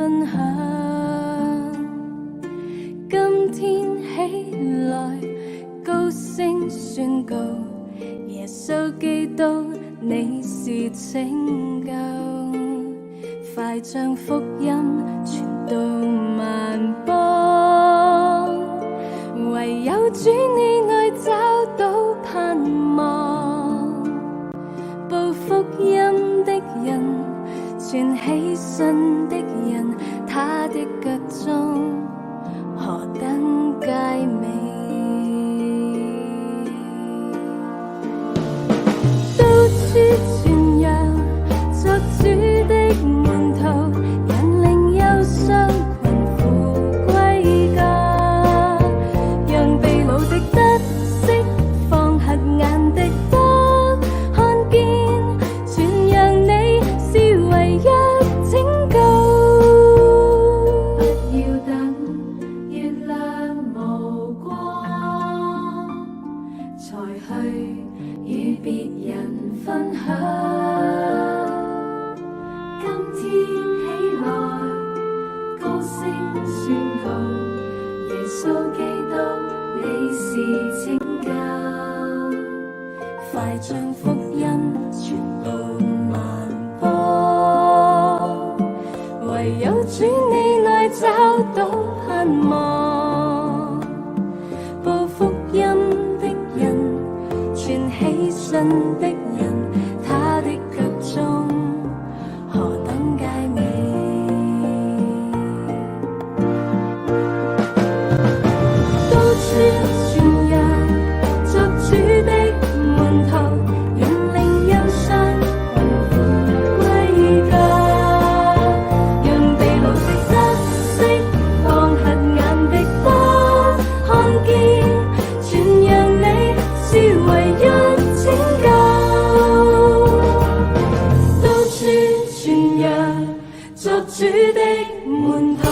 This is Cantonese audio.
分享。今天起來高聲宣告，耶穌基督你是拯救，快將福音傳到萬邦，唯有主你內找到盼望，報福音的人，傳喜信的人，他的腳蹤何等佳美。到處傳揚作主的門徒，引領憂傷困苦歸家，讓被擄的得釋放，瞎眼的得看見，傳揚你是唯一拯救。不要等月亮無光，才去與別人分享。今天起來高聲宣告，耶穌基督你是拯救，快將福音傳到萬邦，唯有主你內找到盼望，報福音的人，傳喜信的人，他的腳蹤何等佳美。到處傳揚作主的門徒，引領憂傷困苦歸家，讓被擄的得釋放，瞎眼的得看見，傳揚你是唯一拯救。到處傳揚作主的門徒。